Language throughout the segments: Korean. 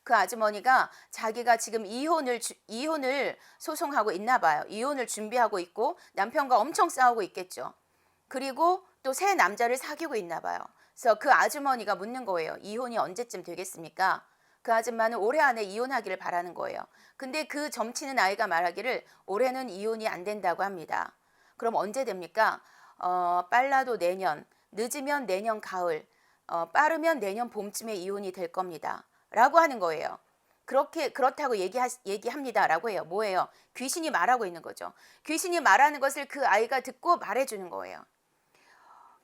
그 아주머니가 자기가 지금 이혼을 소송하고 있나 봐요. 이혼을 준비하고 있고 남편과 엄청 싸우고 있겠죠. 그리고 또 새 남자를 사귀고 있나 봐요. 그래서 그 아주머니가 묻는 거예요. 이혼이 언제쯤 되겠습니까? 그 아줌마는 올해 안에 이혼하기를 바라는 거예요. 근데 그 점치는 아이가 말하기를 올해는 이혼이 안 된다고 합니다. 그럼 언제 됩니까? 빨라도 내년, 늦으면 내년 가을, 빠르면 내년 봄쯤에 이혼이 될 겁니다. 라고 하는 거예요. 그렇다고 얘기합니다라고 해요. 뭐예요? 귀신이 말하고 있는 거죠. 귀신이 말하는 것을 그 아이가 듣고 말해주는 거예요.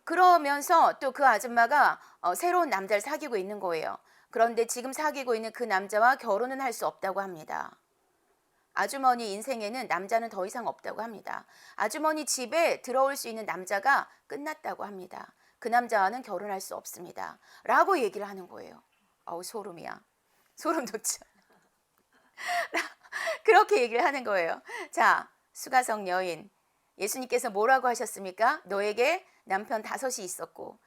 그러면서 또 그 아줌마가 새로운 남자를 사귀고 있는 거예요. 그런데 지금 사귀고 있는 그 남자와 결혼은 할 수 없다고 합니다. 아주머니 인생에는 남자는 더 이상 없다고 합니다. 아주머니 집에 들어올 수 있는 남자가 끝났다고 합니다. 그 남자와는 결혼할 수 없습니다. 라고 얘기를 하는 거예요. 어우, 소름이야. 소름 돋죠. 그렇게 얘기를 하는 거예요. 자, 수가성 여인. 예수님께서 뭐라고 하셨습니까? 너에게 남편 5이 있었고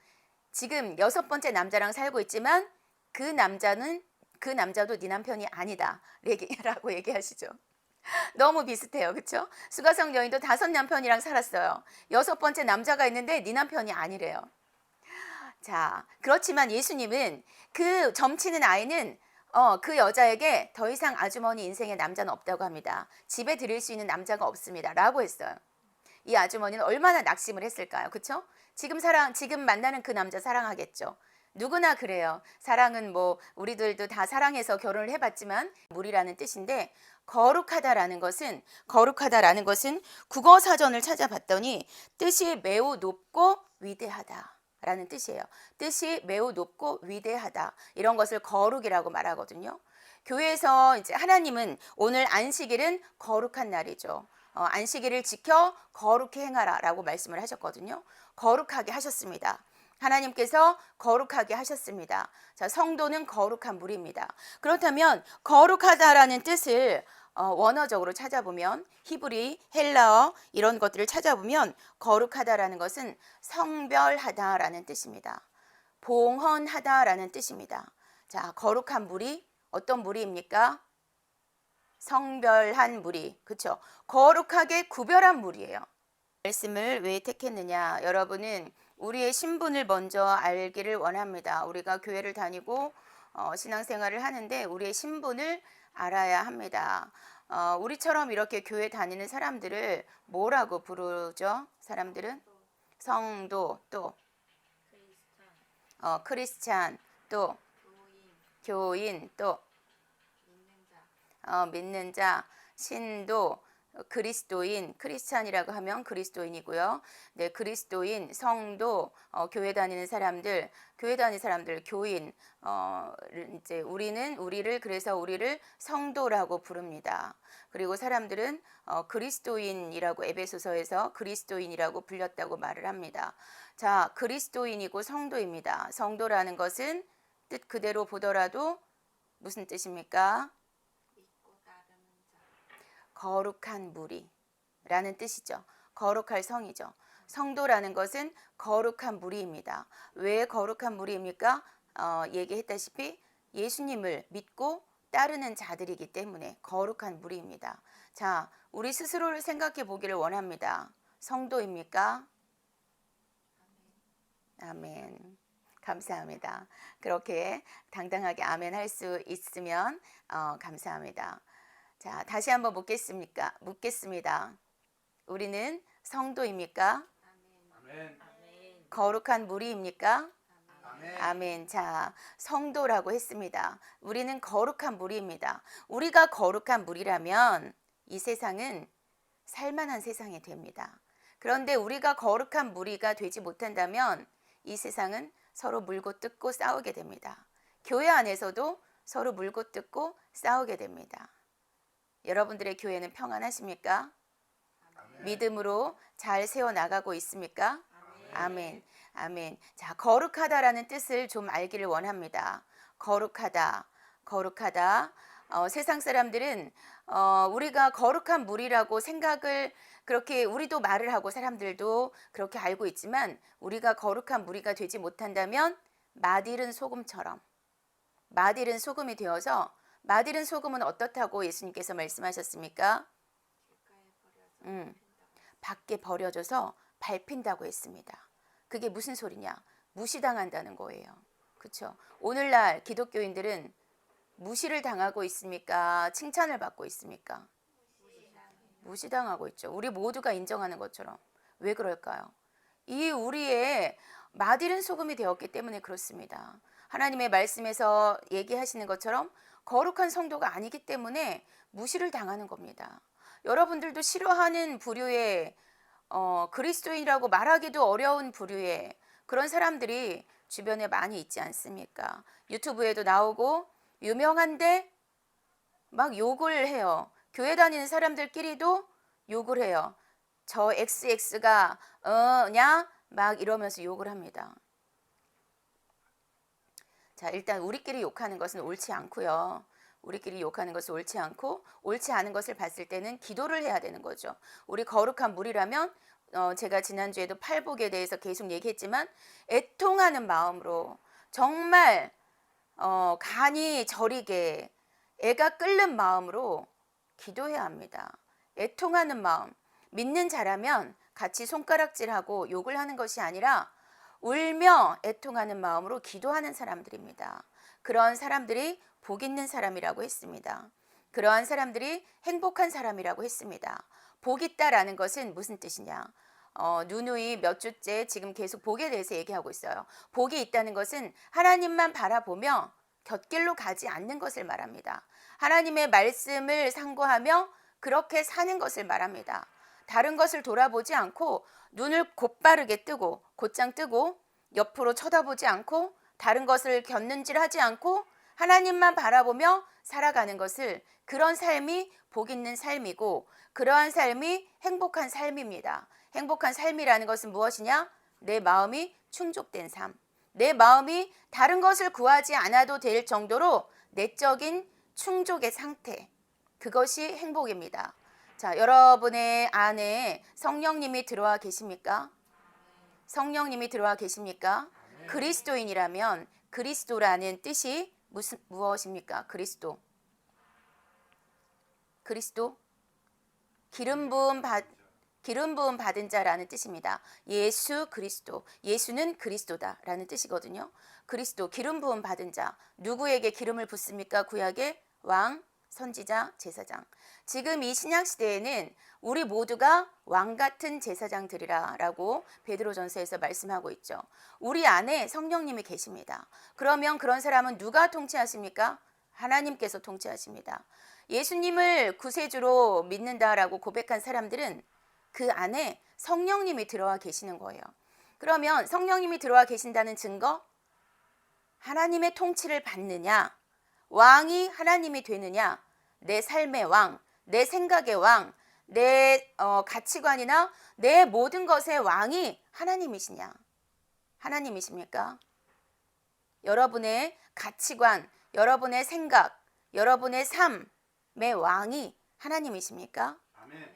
지금 6번째 남자랑 살고 있지만 그 남자도 네 남편이 아니다. 라고 얘기하시죠. 너무 비슷해요. 그렇죠? 수가성 여인도 5 남편이랑 살았어요. 6번째 남자가 있는데 네 남편이 아니래요. 자, 그렇지만 예수님은 그 점치는 아이는 그 여자에게 더 이상 아주머니 인생에 남자는 없다고 합니다. 집에 들일 수 있는 남자가 없습니다. 라고 했어요. 이 아주머니는 얼마나 낙심을 했을까요? 그렇죠? 지금 만나는 그 남자 사랑하겠죠. 누구나 그래요. 사랑은 뭐 우리들도 다 사랑해서 결혼을 해봤지만 물이라는 뜻인데 거룩하다라는 것은 국어 사전을 찾아봤더니 뜻이 매우 높고 위대하다라는 뜻이에요. 뜻이 매우 높고 위대하다. 이런 것을 거룩이라고 말하거든요. 교회에서 이제 하나님은 오늘 안식일은 거룩한 날이죠. 안식일을 지켜 거룩히 행하라 라고 말씀을 하셨거든요. 거룩하게 하셨습니다. 하나님께서 거룩하게 하셨습니다. 자, 성도는 거룩한 물입니다. 그렇다면 거룩하다라는 뜻을 원어적으로 찾아보면 히브리, 헬라어 이런 것들을 찾아보면 거룩하다라는 것은 성별하다라는 뜻입니다. 봉헌하다라는 뜻입니다. 자, 거룩한 물이 어떤 물입니까? 성별한 무리, 그렇죠? 거룩하게 구별한 무리예요. 말씀을 왜 택했느냐? 여러분은 우리의 신분을 먼저 알기를 원합니다. 우리가 교회를 다니고 신앙생활을 하는데 우리의 신분을 알아야 합니다. 우리처럼 이렇게 교회 다니는 사람들을 뭐라고 부르죠? 사람들은 성도, 또 크리스찬, 또 교인, 또 믿는 자, 신도, 그리스도인, 크리스찬이라고 하면 그리스도인이고요. 네, 그리스도인, 성도, 교회 다니는 사람들, 교인, 이제 그래서 우리를 성도라고 부릅니다. 그리고 사람들은 그리스도인이라고 에베소서에서 그리스도인이라고 불렸다고 말을 합니다. 자, 그리스도인이고 성도입니다. 성도라는 것은 뜻 그대로 보더라도 무슨 뜻입니까? 거룩한 무리라는 뜻이죠. 거룩할 성이죠. 성도라는 것은 거룩한 무리입니다. 왜 거룩한 무리입니까? 얘기했다시피 예수님을 믿고 따르는 자들이기 때문에 거룩한 무리입니다. 자, 우리 스스로를 생각해 보기를 원합니다. 성도입니까? 아멘. 감사합니다. 그렇게 당당하게 아멘 할 수 있으면 감사합니다. 자, 다시 한번 묻겠습니다. 우리는 성도입니까? 아멘. 거룩한 무리입니까? 아멘. 아멘. 자, 성도라고 했습니다. 우리는 거룩한 무리입니다. 우리가 거룩한 무리라면 이 세상은 살만한 세상이 됩니다. 그런데 우리가 거룩한 무리가 되지 못한다면 이 세상은 서로 물고 뜯고 싸우게 됩니다. 교회 안에서도 서로 물고 뜯고 싸우게 됩니다. 여러분들의 교회는 평안하십니까? 아멘. 믿음으로 잘 세워나가고 있습니까? 아멘. 아멘. 자, 거룩하다라는 뜻을 좀 알기를 원합니다. 거룩하다. 세상 사람들은 우리가 거룩한 무리라고 생각을 그렇게 우리도 말을 하고 사람들도 그렇게 알고 있지만 우리가 거룩한 무리가 되지 못한다면 맛 잃은 소금처럼 맛 잃은 소금이 되어서 맛 잃은 소금은 어떻다고 예수님께서 말씀하셨습니까? 밖에 버려져서 밟힌다고 했습니다. 그게 무슨 소리냐? 무시당한다는 거예요. 그렇죠? 오늘날 기독교인들은 무시를 당하고 있습니까? 칭찬을 받고 있습니까? 무시당하고 있죠. 우리 모두가 인정하는 것처럼. 왜 그럴까요? 이 우리의 맛 잃은 소금이 되었기 때문에 그렇습니다. 하나님의 말씀에서 얘기하시는 것처럼 거룩한 성도가 아니기 때문에 무시를 당하는 겁니다. 여러분들도 싫어하는 부류의 그리스도인이라고 말하기도 어려운 부류의 그런 사람들이 주변에 많이 있지 않습니까? 유튜브에도 나오고 유명한데 막 욕을 해요. 교회 다니는 사람들끼리도 욕을 해요. 저 XX가 냐? 막 이러면서 욕을 합니다. 자, 일단 우리끼리 욕하는 것은 옳지 않고요. 우리끼리 욕하는 것은 옳지 않고 옳지 않은 것을 봤을 때는 기도를 해야 되는 거죠. 우리 거룩한 물이라면 제가 지난주에도 팔복에 대해서 계속 얘기했지만 애통하는 마음으로 정말 간이 저리게 애가 끓는 마음으로 기도해야 합니다. 애통하는 마음. 믿는 자라면 같이 손가락질하고 욕을 하는 것이 아니라 울며 애통하는 마음으로 기도하는 사람들입니다. 그런 사람들이 복 있는 사람이라고 했습니다. 그러한 사람들이 행복한 사람이라고 했습니다. 복 있다라는 것은 무슨 뜻이냐? 누누이 몇 주째 지금 계속 복에 대해서 얘기하고 있어요. 복이 있다는 것은 하나님만 바라보며 곁길로 가지 않는 것을 말합니다. 하나님의 말씀을 상고하며 그렇게 사는 것을 말합니다. 다른 것을 돌아보지 않고 눈을 곧바르게 뜨고 곧장 뜨고 옆으로 쳐다보지 않고 다른 것을 곁눈질하지 않고 하나님만 바라보며 살아가는 것을 그런 삶이 복 있는 삶이고 그러한 삶이 행복한 삶입니다. 행복한 삶이라는 것은 무엇이냐? 내 마음이 충족된 삶. 내 마음이 다른 것을 구하지 않아도 될 정도로 내적인 충족의 상태. 그것이 행복입니다. 자, 여러분의 안에 성령님이 들어와 계십니까? 성령님이 들어와 계십니까? 그리스도인이라면 그리스도라는 뜻이 무엇입니까? 그리스도. 기름 부음 받은 자라는 뜻입니다. 예수 그리스도. 예수는 그리스도다라는 뜻이거든요. 그리스도 기름 부음 받은 자. 누구에게 기름을 붓습니까? 구약의 왕, 선지자, 제사장. 지금 이 신약 시대에는 우리 모두가 왕 같은 제사장들이라라고 베드로전서에서 말씀하고 있죠. 우리 안에 성령님이 계십니다. 그러면 그런 사람은 누가 통치하십니까? 하나님께서 통치하십니다. 예수님을 구세주로 믿는다라고 고백한 사람들은 그 안에 성령님이 들어와 계시는 거예요. 그러면 성령님이 들어와 계신다는 증거? 하나님의 통치를 받느냐? 왕이 하나님이 되느냐? 내 삶의 왕, 내 생각의 왕, 내 가치관이나 내 모든 것의 왕이 하나님이시냐? 하나님이십니까? 여러분의 가치관, 여러분의 생각, 여러분의 삶의 왕이 하나님이십니까? 아멘.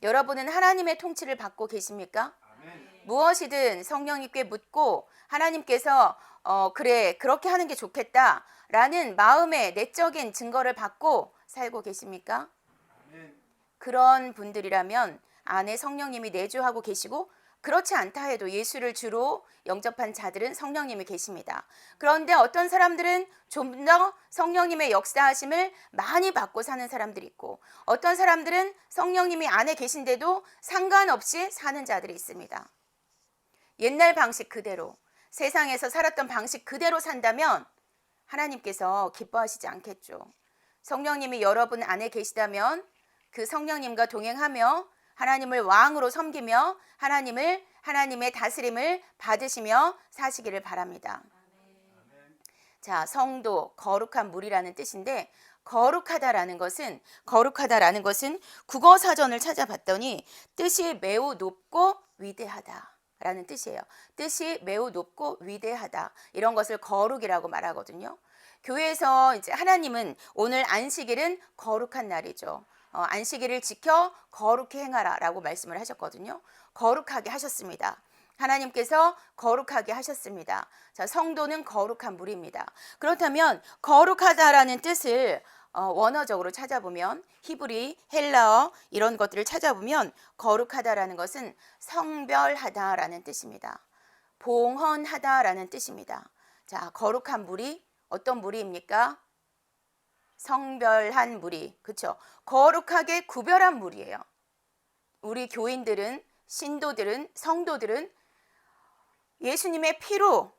여러분은 하나님의 통치를 받고 계십니까? 아멘. 무엇이든 성령님께 묻고 하나님께서 그래 그렇게 하는 게 좋겠다 라는 마음의 내적인 증거를 받고 살고 계십니까? 아멘. 그런 분들이라면 안에 성령님이 내주하고 계시고 그렇지 않다 해도 예수를 주로 영접한 자들은 성령님이 계십니다. 그런데 어떤 사람들은 좀 더 성령님의 역사하심을 많이 받고 사는 사람들이 있고 어떤 사람들은 성령님이 안에 계신데도 상관없이 사는 자들이 있습니다. 옛날 방식 그대로 세상에서 살았던 방식 그대로 산다면 하나님께서 기뻐하시지 않겠죠. 성령님이 여러분 안에 계시다면 그 성령님과 동행하며 하나님을 왕으로 섬기며 하나님의 다스림을 받으시며 사시기를 바랍니다. 자, 성도, 거룩한 물이라는 뜻인데 거룩하다라는 것은 국어 사전을 찾아봤더니 뜻이 매우 높고 위대하다라는 뜻이에요. 뜻이 매우 높고 위대하다. 이런 것을 거룩이라고 말하거든요. 교회에서 이제 하나님은 오늘 안식일은 거룩한 날이죠. 안식일을 지켜 거룩히 행하라라고 말씀을 하셨거든요. 거룩하게 하셨습니다. 하나님께서 거룩하게 하셨습니다. 자, 성도는 거룩한 무리입니다. 그렇다면 거룩하다라는 뜻을 원어적으로 찾아보면 히브리, 헬라어 이런 것들을 찾아보면 거룩하다라는 것은 성별하다라는 뜻입니다. 봉헌하다라는 뜻입니다. 자, 거룩한 무리, 어떤 무리입니까? 성별한 무리, 그렇죠? 거룩하게 구별한 무리예요. 우리 교인들은, 신도들은, 성도들은 예수님의 피로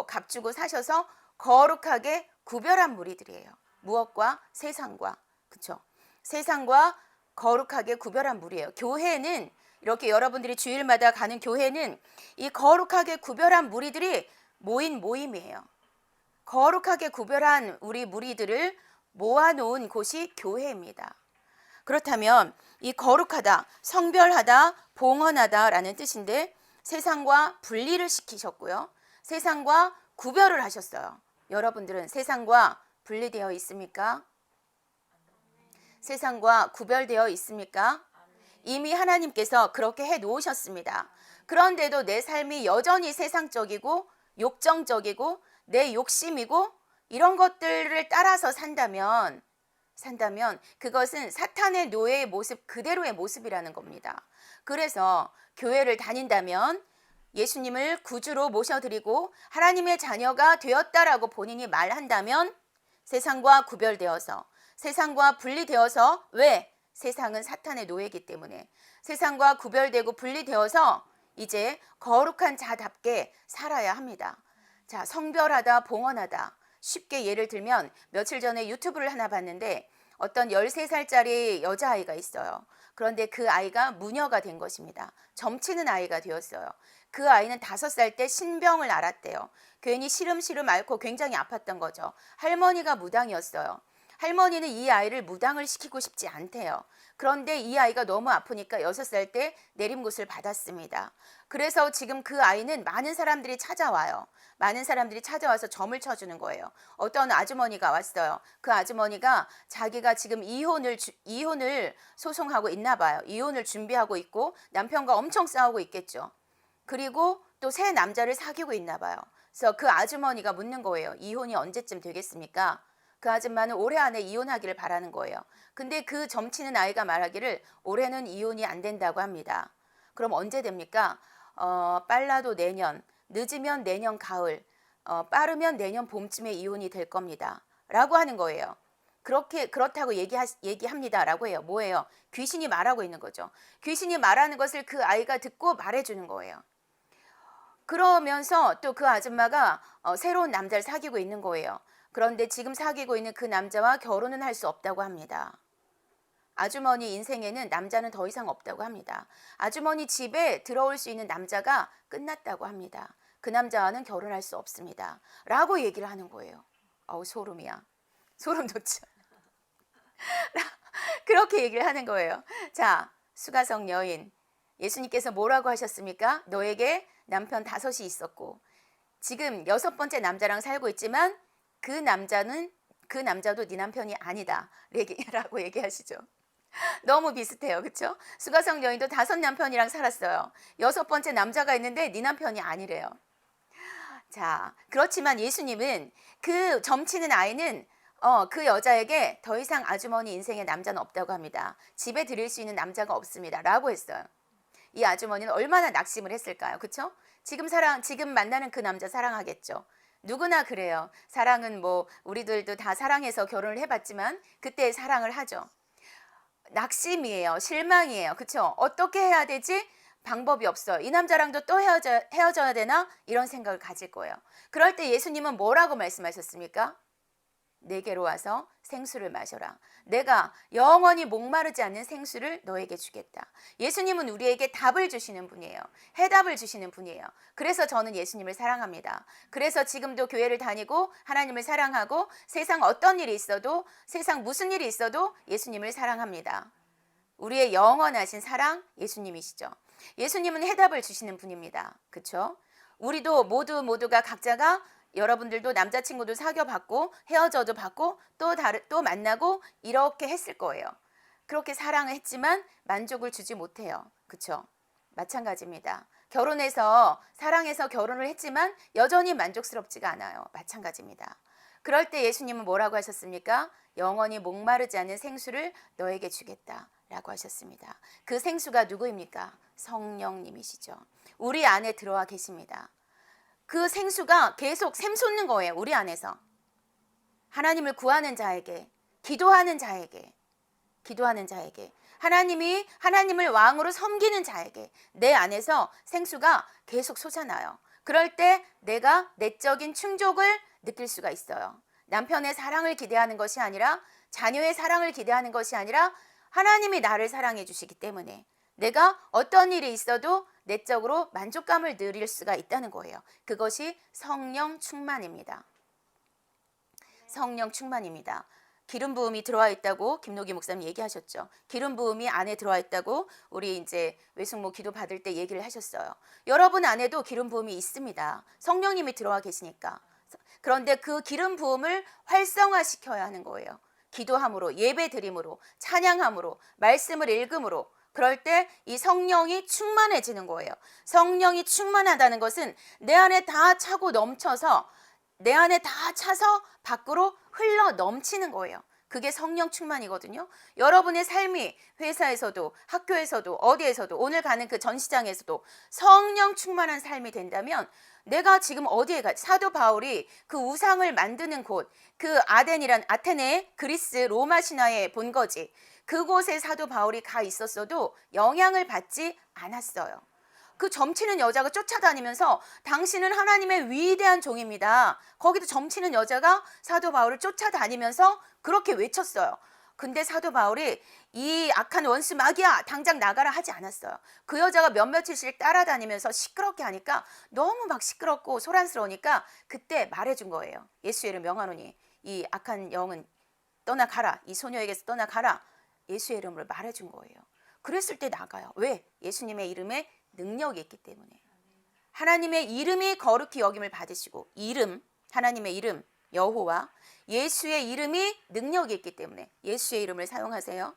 값주고 사셔서 거룩하게 구별한 무리들이에요. 무엇과? 세상과, 그렇죠? 세상과 거룩하게 구별한 무리예요. 교회는 이렇게 여러분들이 주일마다 가는 교회는 이 거룩하게 구별한 무리들이 모인 모임이에요. 거룩하게 구별한 우리 무리들을 모아놓은 곳이 교회입니다. 그렇다면 이 거룩하다, 성별하다, 봉헌하다라는 뜻인데 세상과 분리를 시키셨고요. 세상과 구별을 하셨어요. 여러분들은 세상과 분리되어 있습니까? 세상과 구별되어 있습니까? 이미 하나님께서 그렇게 해 놓으셨습니다. 그런데도 내 삶이 여전히 세상적이고 욕정적이고 내 욕심이고 이런 것들을 따라서 산다면 그것은 사탄의 노예의 모습 그대로의 모습이라는 겁니다. 그래서 교회를 다닌다면 예수님을 구주로 모셔드리고 하나님의 자녀가 되었다라고 본인이 말한다면 세상과 구별되어서 세상과 분리되어서 왜? 세상은 사탄의 노예이기 때문에 세상과 구별되고 분리되어서 이제 거룩한 자답게 살아야 합니다. 자, 성별하다, 봉헌하다. 쉽게 예를 들면 며칠 전에 유튜브를 하나 봤는데 어떤 13살짜리 여자아이가 있어요. 그런데 그 아이가 무녀가 된 것입니다. 점치는 아이가 되었어요. 그 아이는 5살 때 신병을 앓았대요. 괜히 시름시름 앓고 굉장히 아팠던 거죠. 할머니가 무당이었어요. 할머니는 이 아이를 무당을 시키고 싶지 않대요. 그런데 이 아이가 너무 아프니까 6살 때 내림굿을 받았습니다. 그래서 지금 그 아이는 많은 사람들이 찾아와요. 많은 사람들이 찾아와서 점을 쳐주는 거예요. 어떤 아주머니가 왔어요. 그 아주머니가 자기가 지금 이혼을 소송하고 있나 봐요. 이혼을 준비하고 있고 남편과 엄청 싸우고 있겠죠. 그리고 또 새 남자를 사귀고 있나 봐요. 그래서 그 아주머니가 묻는 거예요. 이혼이 언제쯤 되겠습니까? 그 아줌마는 올해 안에 이혼하기를 바라는 거예요. 근데 그 점치는 아이가 말하기를 올해는 이혼이 안 된다고 합니다. 그럼 언제 됩니까? 빨라도 내년, 늦으면 내년 가을, 빠르면 내년 봄쯤에 이혼이 될 겁니다. 라고 하는 거예요. 그렇다고 얘기합니다. 라고 해요. 뭐예요? 귀신이 말하고 있는 거죠. 귀신이 말하는 것을 그 아이가 듣고 말해주는 거예요. 그러면서 또 그 아줌마가 새로운 남자를 사귀고 있는 거예요. 그런데 지금 사귀고 있는 그 남자와 결혼은 할 수 없다고 합니다. 아주머니 인생에는 남자는 더 이상 없다고 합니다. 아주머니 집에 들어올 수 있는 남자가 끝났다고 합니다. 그 남자와는 결혼할 수 없습니다. 라고 얘기를 하는 거예요. 어우, 소름이야. 소름 돋죠. 그렇게 얘기를 하는 거예요. 자, 수가성 여인. 예수님께서 뭐라고 하셨습니까? 너에게 남편 5이 있었고 지금 6번째 남자랑 살고 있지만 그 남자도 네 남편이 아니다 라고 얘기하시죠. 너무 비슷해요. 그렇죠? 수가성 여인도 5 남편이랑 살았어요. 6번째 남자가 있는데 네 남편이 아니래요. 자, 그렇지만 예수님은 그 점치는 아이는 그 여자에게 더 이상 아주머니 인생에 남자는 없다고 합니다. 집에 들일 수 있는 남자가 없습니다. 라고 했어요. 이 아주머니는 얼마나 낙심을 했을까요? 그렇죠? 지금 만나는 그 남자 사랑하겠죠. 누구나 그래요. 사랑은 뭐 우리들도 다 사랑해서 결혼을 해봤지만 그때 사랑을 하죠. 낙심이에요. 실망이에요. 그렇죠? 어떻게 해야 되지? 방법이 없어요. 이 남자랑도 또 헤어져야 되나? 이런 생각을 가질 거예요. 그럴 때 예수님은 뭐라고 말씀하셨습니까? 내게로 와서 생수를 마셔라. 내가 영원히 목마르지 않는 생수를 너에게 주겠다. 예수님은 우리에게 답을 주시는 분이에요. 해답을 주시는 분이에요. 그래서 저는 예수님을 사랑합니다. 그래서 지금도 교회를 다니고 하나님을 사랑하고 세상 어떤 일이 있어도 세상 무슨 일이 있어도 예수님을 사랑합니다. 우리의 영원하신 사랑 예수님이시죠. 예수님은 해답을 주시는 분입니다. 그렇죠? 우리도 모두가 각자가 여러분들도 남자친구도 사귀어봤고 헤어져도 봤고 또 만나고 이렇게 했을 거예요. 그렇게 사랑을 했지만 만족을 주지 못해요. 그렇죠? 마찬가지입니다. 결혼해서 사랑해서 결혼을 했지만 여전히 만족스럽지가 않아요. 마찬가지입니다. 그럴 때 예수님은 뭐라고 하셨습니까? 영원히 목마르지 않는 생수를 너에게 주겠다라고 하셨습니다. 그 생수가 누구입니까? 성령님이시죠. 우리 안에 들어와 계십니다. 그 생수가 계속 샘솟는 거예요. 우리 안에서. 하나님을 구하는 자에게, 기도하는 자에게, 하나님을 왕으로 섬기는 자에게 내 안에서 생수가 계속 솟아나요. 그럴 때 내가 내적인 충족을 느낄 수가 있어요. 남편의 사랑을 기대하는 것이 아니라, 자녀의 사랑을 기대하는 것이 아니라 하나님이 나를 사랑해 주시기 때문에 내가 어떤 일이 있어도 내적으로 만족감을 누릴 수가 있다는 거예요. 그것이 성령 충만입니다. 성령 충만입니다. 기름 부음이 들어와 있다고 김노기 목사님 얘기하셨죠. 기름 부음이 안에 들어와 있다고 우리 이제 외숙모 기도 받을 때 얘기를 하셨어요. 여러분 안에도 기름 부음이 있습니다. 성령님이 들어와 계시니까. 그런데 그 기름 부음을 활성화시켜야 하는 거예요. 기도함으로, 예배드림으로, 찬양함으로, 말씀을 읽음으로. 그럴 때 이 성령이 충만해지는 거예요. 성령이 충만하다는 것은 내 안에 다 차고 넘쳐서, 내 안에 다 차서 밖으로 흘러 넘치는 거예요. 그게 성령 충만이거든요. 여러분의 삶이 회사에서도, 학교에서도, 어디에서도, 오늘 가는 그 전시장에서도 성령 충만한 삶이 된다면, 내가 지금 어디에 가, 사도 바울이 그 우상을 만드는 곳, 그 아테네, 그리스, 로마 신화의 본거지, 그곳에 사도 바울이 가 있었어도 영향을 받지 않았어요. 그 점치는 여자가 쫓아다니면서 당신은 하나님의 위대한 종입니다. 거기도 점치는 여자가 사도 바울을 쫓아다니면서 그렇게 외쳤어요. 근데 사도 바울이 이 악한 원수 마귀야 당장 나가라 하지 않았어요. 그 여자가 며칠씩 따라다니면서 시끄럽게 하니까 너무 막 시끄럽고 소란스러우니까 그때 말해준 거예요. 예수의 이름 명하노니 이 악한 영은 떠나가라. 이 소녀에게서 떠나가라. 예수의 이름으로 말해준 거예요. 그랬을 때 나가요. 왜? 예수님의 이름에 능력이 있기 때문에. 하나님의 이름이 거룩히 여김을 받으시고, 이름, 하나님의 이름 여호와, 예수의 이름이 능력이 있기 때문에 예수의 이름을 사용하세요.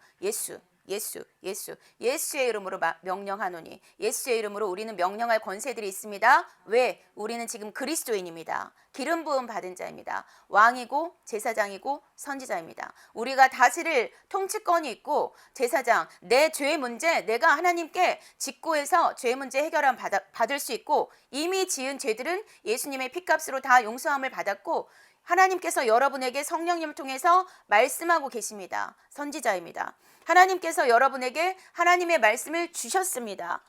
예수의 이름으로 명령하노니, 예수의 이름으로 우리는 명령할 권세들이 있습니다. 왜? 우리는 지금 그리스도인입니다. 기름 부음 받은 자입니다. 왕이고 제사장이고 선지자입니다. 우리가 다스릴 통치권이 있고, 제사장, 내 죄 문제 내가 하나님께 직고해서 죄 문제 해결함 받을 수 있고, 이미 지은 죄들은 예수님의 피값으로 다 용서함을 받았고, 하나님께서 여러분에게 성령님을 통해서 말씀하고 계십니다. 선지자입니다. 하나님께서 여러분에게 하나님의 말씀을 주셨습니다.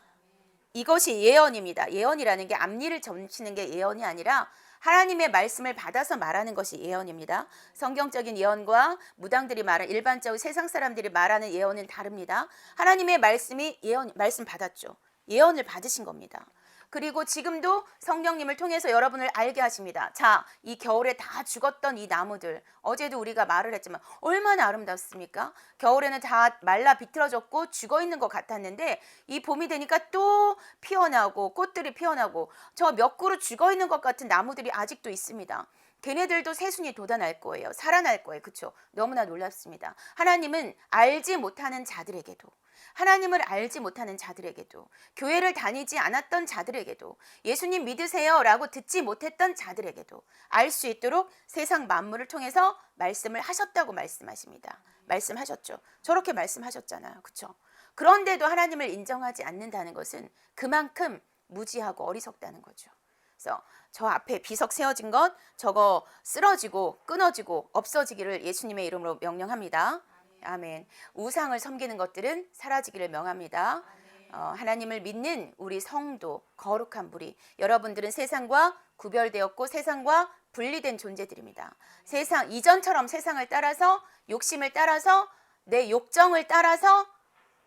이것이 예언입니다. 예언이라는 게 앞니를 점치는 게 예언이 아니라 하나님의 말씀을 받아서 말하는 것이 예언입니다. 성경적인 예언과 무당들이 말하는, 일반적인 세상 사람들이 말하는 예언은 다릅니다. 하나님의 말씀이 말씀 받았죠. 예언을 받으신 겁니다. 그리고 지금도 성령님을 통해서 여러분을 알게 하십니다. 자, 이 겨울에 다 죽었던 이 나무들, 어제도 우리가 말을 했지만 얼마나 아름답습니까? 겨울에는 다 말라 비틀어졌고 죽어 있는 것 같았는데, 이 봄이 되니까 또 피어나고 꽃들이 피어나고, 저 몇 그루 죽어 있는 것 같은 나무들이 아직도 있습니다. 걔네들도 새순이 돋아날 거예요. 살아날 거예요. 그렇죠? 너무나 놀랍습니다. 하나님은 알지 못하는 자들에게도, 하나님을 알지 못하는 자들에게도, 교회를 다니지 않았던 자들에게도, 예수님 믿으세요 라고 듣지 못했던 자들에게도 알 수 있도록 세상 만물을 통해서 말씀을 하셨다고 말씀하십니다. 말씀하셨죠. 저렇게 말씀하셨잖아요. 그렇죠? 그런데도 하나님을 인정하지 않는다는 것은 그만큼 무지하고 어리석다는 거죠. 그래서 저 앞에 비석 세워진 것, 저거 쓰러지고 끊어지고 없어지기를 예수님의 이름으로 명령합니다. 아멘. 우상을 섬기는 것들은 사라지기를 명합니다. 하나님을 믿는 우리 성도, 거룩한 무리, 여러분들은 세상과 구별되었고 세상과 분리된 존재들입니다. 세상, 이전처럼 세상을 따라서, 욕심을 따라서, 내 욕정을 따라서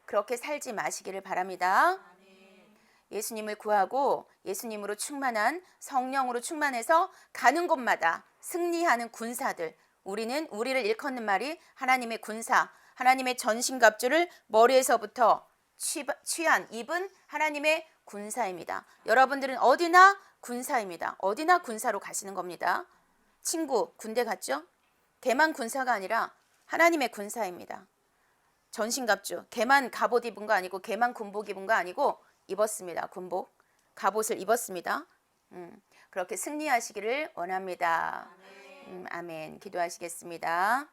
그렇게 살지 마시기를 바랍니다. 예수님을 구하고 예수님으로 충만한, 성령으로 충만해서 가는 곳마다 승리하는 군사들, 우리는 우리를 일컫는 말이 하나님의 군사, 하나님의 전신갑주를 머리에서부터 취한 입은 하나님의 군사입니다. 여러분들은 어디나 군사입니다. 어디나 군사로 가시는 겁니다. 친구 군대 갔죠? 걔만 군사가 아니라 하나님의 군사입니다. 전신갑주, 걔만 갑옷 입은 거 아니고, 걔만 군복 입은 거 아니고 입었습니다. 군복. 갑옷을 입었습니다. 그렇게 승리하시기를 원합니다. 아멘. 기도하시겠습니다.